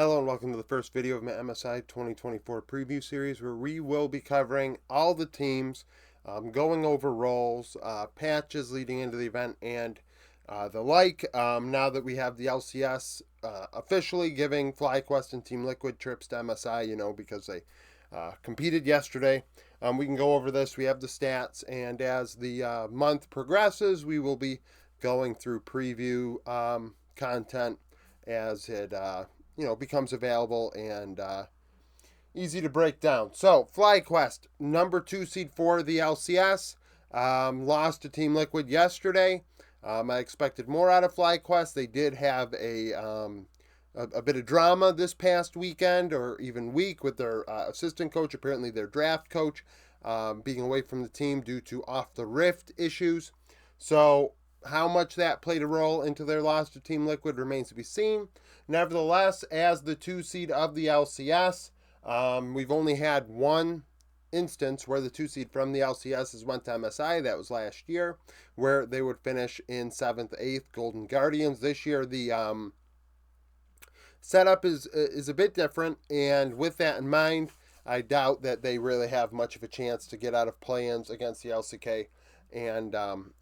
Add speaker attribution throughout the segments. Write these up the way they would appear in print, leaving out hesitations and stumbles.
Speaker 1: Hello and welcome to the first video of my MSI 2024 preview series where we will be covering all the teams, going over roles, patches leading into the event, and the like. Now that we have the LCS officially giving FlyQuest and Team Liquid trips to MSI, because they competed yesterday, we can go over this. We have the stats, and as the month progresses, we will be going through preview content as it becomes available and easy to break down. So, FlyQuest, number 2 seed for the LCS, lost to Team Liquid yesterday. I expected more out of FlyQuest. They did have a bit of drama this past weekend or even week with their assistant coach, apparently their draft coach, being away from the team due to off the rift issues. So, how much that played a role into their loss to Team Liquid remains to be seen. Nevertheless, as the 2 seed of the LCS, we've only had one instance where the 2 seed from the LCS has went to MSI. That was last year, where they would finish in 7th, 8th, Golden Guardians. This year, the setup is a bit different, and with that in mind, I doubt that they really have much of a chance to get out of play-ins against the LCK and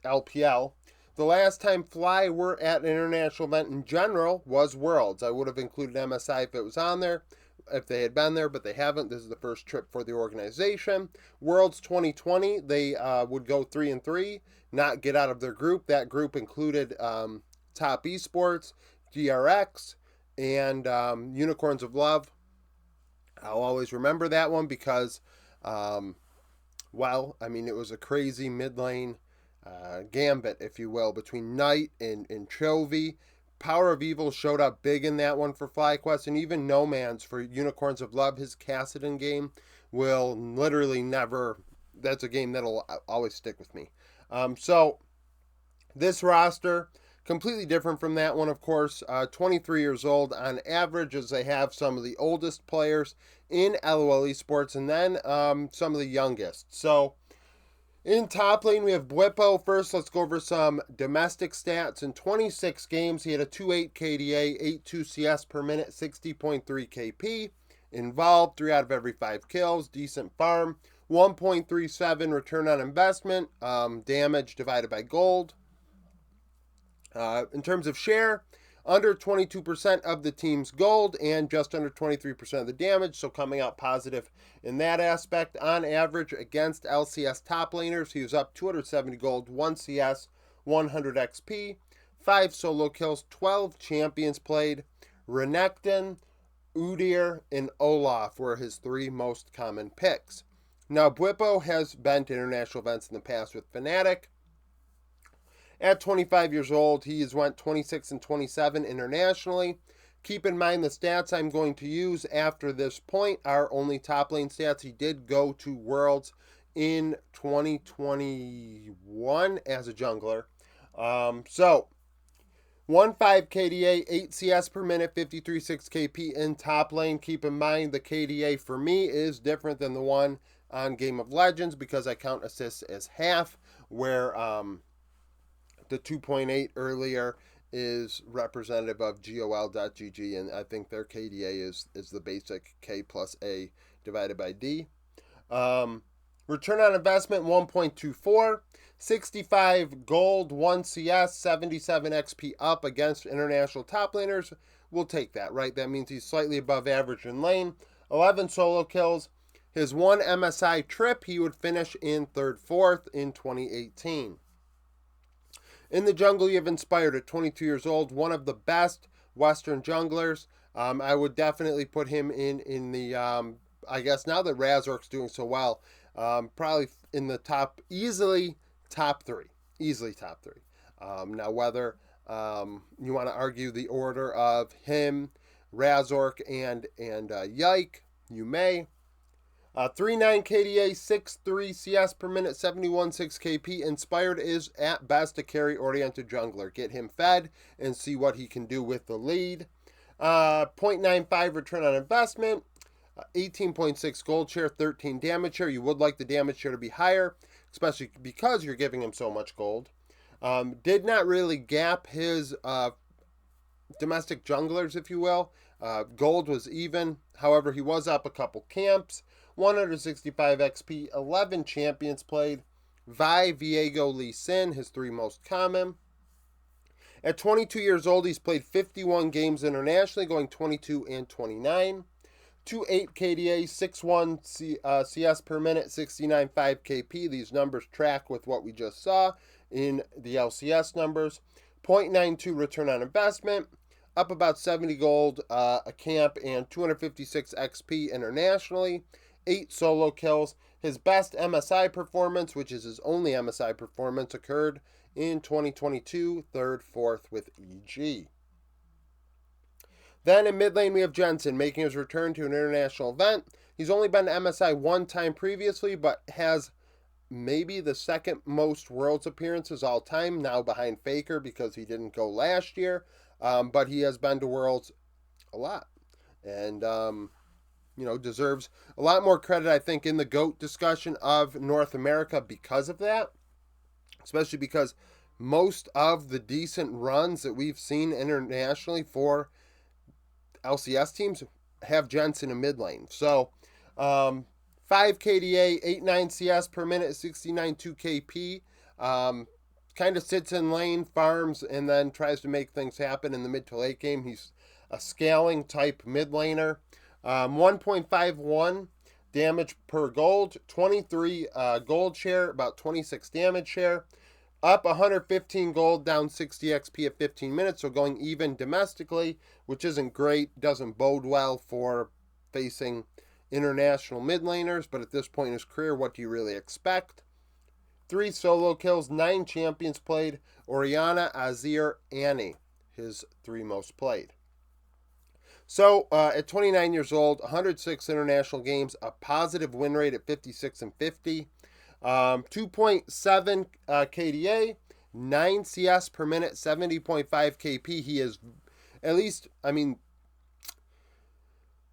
Speaker 1: LPL. The last time Fly were at an international event in general was Worlds. I would have included MSI if it was on there, if they had been there, but they haven't. This is the first trip for the organization. Worlds 2020, they would go 3-3, not get out of their group. That group included Top Esports, DRX, and Unicorns of Love. I'll always remember that one because, it was a crazy mid-lane gambit, if you will, between Knight and Chovy. Power of Evil showed up big in that one for FlyQuest, and even No Man's for Unicorns of Love. His Kassadin game will literally never, that's a game that'll always stick with me. So this roster, completely different from that one, of course. 23 years old on average, as they have some of the oldest players in LOL Esports, and then some of the youngest. So in top lane, we have Bwipo. First, let's go over some domestic stats. In 26 games, he had a 2.8 KDA, 8.2 CS per minute, 60.3 KP. Involved 3 out of every 5 kills, decent farm, 1.37 return on investment, damage divided by gold. In terms of share, under 22% of the team's gold and just under 23% of the damage, so coming out positive in that aspect. On average, against LCS top laners, he was up 270 gold, 1 CS, 100 XP, 5 solo kills, 12 champions played. Renekton, Udyr, and Olaf were his 3 most common picks. Now, Bwipo has been to international events in the past with Fnatic. At 25 years old, he has went 26 and 27 internationally. Keep in mind the stats I'm going to use after this point are only top lane stats. He did go to Worlds in 2021 as a jungler. 1.5 KDA, 8 CS per minute, 53.6 KP in top lane. Keep in mind the KDA for me is different than the one on Game of Legends because I count assists as half, where the 2.8 earlier is representative of GOL.GG, and I think their KDA is the basic K plus A divided by D. Return on investment, 1.24. 65 gold, 1 CS, 77 XP up against international top laners. We'll take that, right? That means he's slightly above average in lane. 11 solo kills. His 1 MSI trip, he would finish in 3rd, 4th in 2018. In the jungle, you have Inspired at 22 years old, one of the best Western junglers. I would definitely put him in the, I guess now that Razork's doing so well, probably in the top, easily top 3. Easily top 3. Now, whether you want to argue the order of him, Razork, and Yike, you may. 3.9 KDA, 6.3 CS per minute, 71.6 KP. Inspired is at best a carry-oriented jungler. Get him fed and see what he can do with the lead. 0.95 return on investment, 18.6 gold share, 13 damage share. You would like the damage share to be higher, especially because you're giving him so much gold. Did not really gap his domestic junglers, if you will. Gold was even. However, he was up a couple camps. 165 XP, 11 champions played. Vi, Viego, Lee Sin, his three most common. At 22 years old, he's played 51 games internationally, going 22 and 29. 2.8 KDA, 6.1 CS per minute, 69.5 KP. These numbers track with what we just saw in the LCS numbers. 0.92 return on investment, up about 70 gold a camp, and 256 XP internationally. 8 solo kills. His best MSI performance, which is his only MSI performance, occurred in 2022, third, fourth with EG. Then in mid lane, we have Jensen making his return to an international event. He's only been to MSI one time previously, but has maybe the second most Worlds appearances all time, now behind Faker because he didn't go last year. But he has been to Worlds a lot. And, deserves a lot more credit, I think, in the GOAT discussion of North America because of that. Especially because most of the decent runs that we've seen internationally for LCS teams have Jensen in mid lane. So, 5 KDA, 8.9 CS per minute, 69.2 KP. Kind of sits in lane, farms, and then tries to make things happen in the mid to late game. He's a scaling type mid laner. 1.51 damage per gold, 23 gold share, about 26 damage share. Up 115 gold, down 60 XP at 15 minutes, so going even domestically, which isn't great, doesn't bode well for facing international mid laners, but at this point in his career, what do you really expect? 3 solo kills, 9 champions played, Orianna, Azir, Annie, his 3 most played. So, at 29 years old, 106 international games, a positive win rate at 56 and 50. 2.7 KDA, 9 CS per minute, 70.5 KP. He is, at least,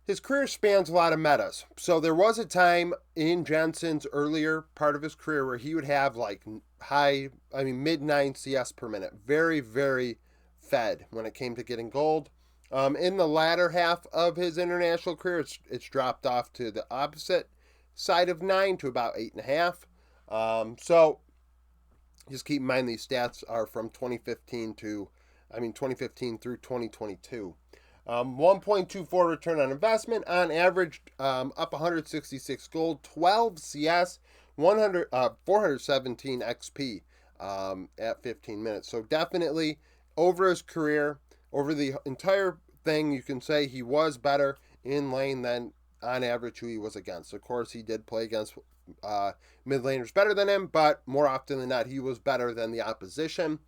Speaker 1: his career spans a lot of metas. So there was a time in Jensen's earlier part of his career where he would have mid 9 CS per minute. Very, very fed when it came to getting gold. In the latter half of his international career, it's dropped off to the opposite side of 9 to about 8.5. So just keep in mind these stats are from 2015 through 2022. 1.24 return on investment on average, up 166 gold, 12 CS, 417 XP at 15 minutes. So definitely over his career, over the entire thing, you can say he was better in lane than on average who he was against. Of course, he did play against mid laners better than him, but more often than not, he was better than the opposition.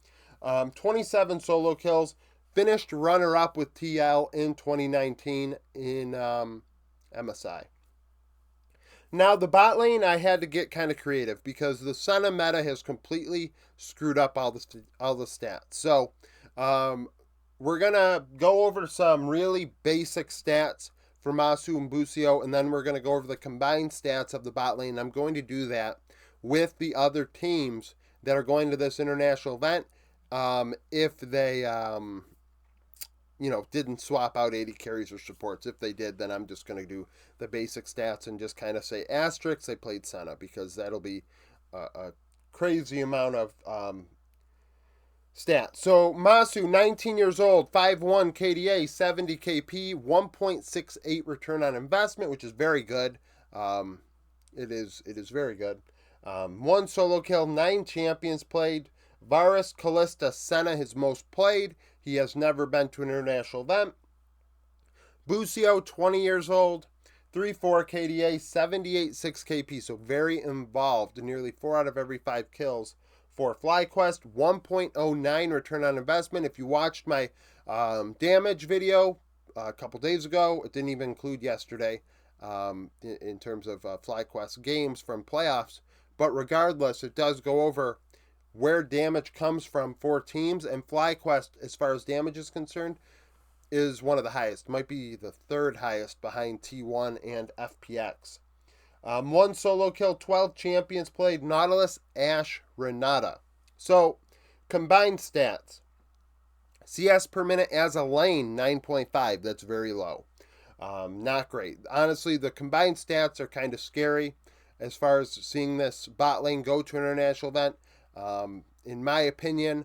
Speaker 1: 27 solo kills, finished runner-up with TL in 2019 in MSI. Now, the bot lane, I had to get kind of creative because the Senna meta has completely screwed up all the stats. So, we're going to go over some really basic stats for Masu and Busio, and then we're going to go over the combined stats of the bot lane. I'm going to do that with the other teams that are going to this international event if they, didn't swap out 80 carries or supports. If they did, then I'm just going to do the basic stats and just kind of say asterisks, they played Senna, because that'll be a crazy amount of stats. So Masu, 19 years old, 5'1 KDA, 70 KP, 1.68 return on investment, which is very good. It is very good. 1 solo kill, 9 champions played. Varus, Kalista, Senna, his most played. He has never been to an international event. Busio, 20 years old, 3'4 KDA, 78.6 KP, so very involved. Nearly 4 out of every 5 kills for FlyQuest. 1.09 return on investment. If you watched my damage video a couple days ago, it didn't even include yesterday in terms of FlyQuest games from playoffs. But regardless, it does go over where damage comes from for teams, and FlyQuest, as far as damage is concerned, is one of the highest. Might be the 3rd highest behind T1 and FPX. 1 solo kill, 12 champions played, Nautilus, Ashe, Renata. So, combined stats. CS per minute as a lane, 9.5. That's very low. Not great. Honestly, the combined stats are kind of scary as far as seeing this bot lane go to an international event. In my opinion,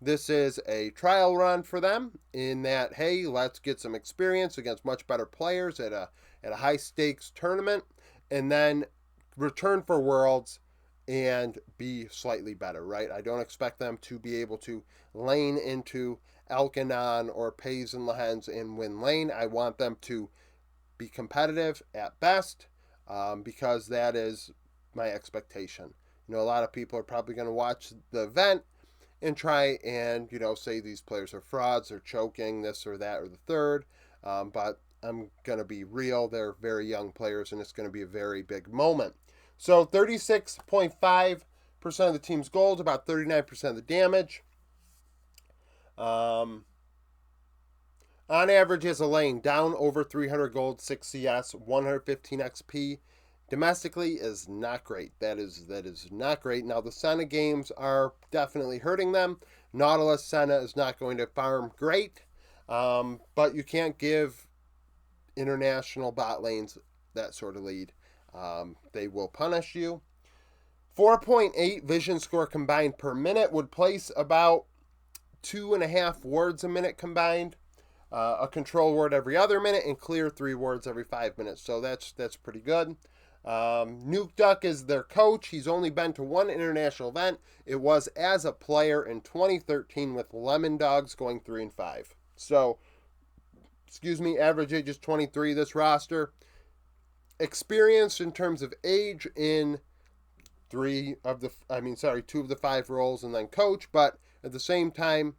Speaker 1: this is a trial run for them in that, hey, let's get some experience against much better players at a high stakes tournament, and then return for Worlds and be slightly better, right? I don't expect them to be able to lane into Elkanon or Pays and Lehens and win lane. I want them to be competitive at best, because that is my expectation. A lot of people are probably going to watch the event and try and, say these players are frauds or choking, this or that or the third. But I'm going to be real. They're very young players, and it's going to be a very big moment. So 36.5% of the team's gold, about 39% of the damage. On average, as a lane, down over 300 gold, 6 CS, 115 XP. Domestically is not great. That is not great. Now, the Senna games are definitely hurting them. Nautilus Senna is not going to farm great, but you can't give international bot lanes that sort of lead. They will punish you. 4.8 vision score combined per minute would place about 2.5 wards a minute combined. A control ward every other minute, and clear 3 wards every 5 minutes. So that's pretty good. Nuke Duck is their coach. He's only been to one international event. It was as a player in 2013 with Lemon Dogs going 3-5. So, average age is 23. This roster, experienced in terms of age in two of the 5 roles, and then coach. But at the same time,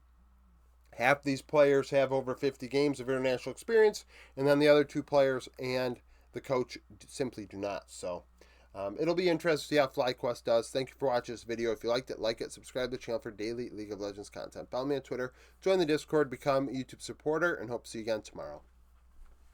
Speaker 1: half these players have over 50 games of international experience, and then the other 2 players and the coach simply do not. So it'll be interesting to see how FlyQuest does. Thank you for watching this video. If you liked it, like it, subscribe to the channel for daily League of Legends content. Follow me on Twitter, join the Discord, become a YouTube supporter, and hope to see you again tomorrow.